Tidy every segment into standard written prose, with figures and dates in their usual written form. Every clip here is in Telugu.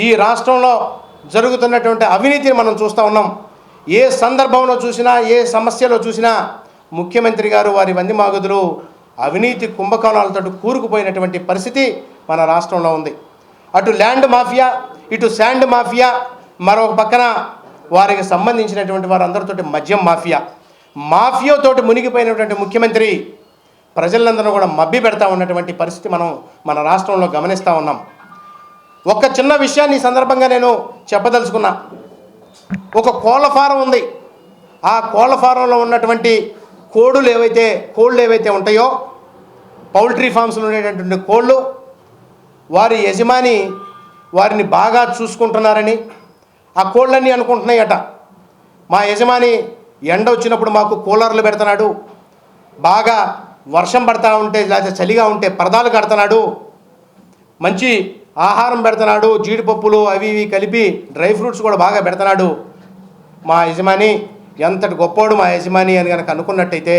ఈ రాష్ట్రంలో జరుగుతున్నటువంటి అవినీతిని మనం చూస్తూ ఉన్నాం. ఏ సందర్భంలో చూసినా, ఏ సమస్యలో చూసినా ముఖ్యమంత్రి గారు వారి వందిమాగదులు అవినీతి కుంభకోణాలతో కూరుకుపోయినటువంటి పరిస్థితి మన రాష్ట్రంలో ఉంది. అటు ల్యాండ్ మాఫియా, ఇటు శాండ్ మాఫియా, మరొక పక్కన వారికి సంబంధించినటువంటి వారందరితోటి మద్యం మాఫియాతోటి మునిగిపోయినటువంటి ముఖ్యమంత్రి ప్రజలందరూ కూడా మభ్య పెడతా ఉన్నటువంటి పరిస్థితి మనం మన రాష్ట్రంలో గమనిస్తూ ఉన్నాం. ఒక చిన్న విషయాన్ని ఈ సందర్భంగా నేను చెప్పదలుచుకున్నా. ఒక కోళ్ళ ఫారం ఉంది. ఆ కోళ్ళ ఫారంలో ఉన్నటువంటి కోళ్ళు ఏవైతే ఉంటాయో, పౌల్ట్రీ ఫామ్స్లో ఉండేటటువంటి కోళ్ళు, వారి యజమాని వారిని బాగా చూసుకుంటున్నారని ఆ కోళ్ళన్నీ అనుకుంటున్నాయట, మా యజమాని ఎండ వచ్చినప్పుడు మాకు కూలర్లు పెడుతున్నాడు, బాగా వర్షం పడతా ఉంటే లేకపోతే చలిగా ఉంటే పరదాలు కడుతున్నాడు, మంచి ఆహారం పెడుతున్నాడు, జీడిపప్పులు అవి ఇవి కలిపి డ్రై ఫ్రూట్స్ కూడా బాగా పెడుతున్నాడు, మా యజమాని ఎంతటి గొప్పోడు మా యజమాని అని కనుక అనుకున్నట్టయితే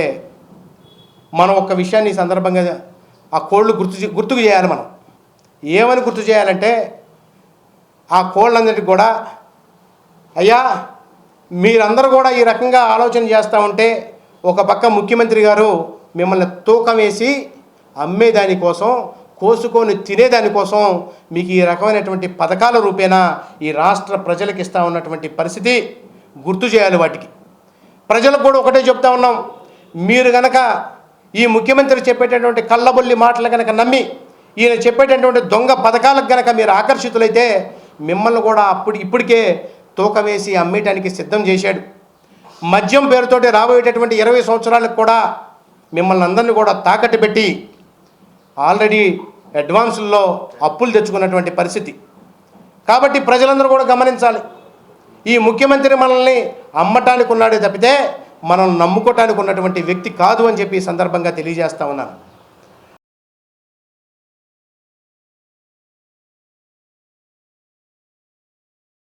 మనం ఒక్క విషయాన్ని ఈ సందర్భంగా ఆ కోళ్ళు గుర్తుకు చేయాలి. మనం ఏమని గుర్తు చేయాలంటే, ఆ కోళ్ళందరికీ కూడా, అయ్యా మీరందరూ కూడా ఈ రకంగా ఆలోచన చేస్తూ ఉంటే ఒక పక్క ముఖ్యమంత్రి గారు మిమ్మల్ని తూకం వేసి అమ్మేదానికోసం, కోసుకొని తినేదానికోసం మీకు ఈ రకమైనటువంటి పథకాల రూపేణా ఈ రాష్ట్ర ప్రజలకు ఇస్తూ ఉన్నటువంటి పరిస్థితి గుర్తు చేయాలి. వాటికి ప్రజలకు కూడా ఒకటే చెప్తా ఉన్నాం, మీరు గనక ఈ ముఖ్యమంత్రి చెప్పేటటువంటి కళ్ళబొల్లి మాటలు కనుక నమ్మి ఈయన చెప్పేటటువంటి దొంగ పథకాలకు కనుక మీరు ఆకర్షితులైతే మిమ్మల్ని కూడా ఇప్పటికే తూకం వేసి అమ్మేయటానికి సిద్ధం చేశాడు. మద్యం పేరుతోటి రాబోయేటటువంటి 20 సంవత్సరాలకు కూడా మిమ్మల్ని అందరినీ కూడా తాకట్టు పెట్టి ఆల్రెడీ అడ్వాన్సుల్లో అప్పులు తెచ్చుకున్నటువంటి పరిస్థితి. కాబట్టి ప్రజలందరూ కూడా గమనించాలి, ఈ ముఖ్యమంత్రి మనల్ని అమ్మటానికి ఉన్నాడే తప్పితే మనం నమ్ముకోవటానికి ఉన్నటువంటి వ్యక్తి కాదు అని చెప్పి ఈ సందర్భంగా తెలియజేస్తా ఉన్నాను.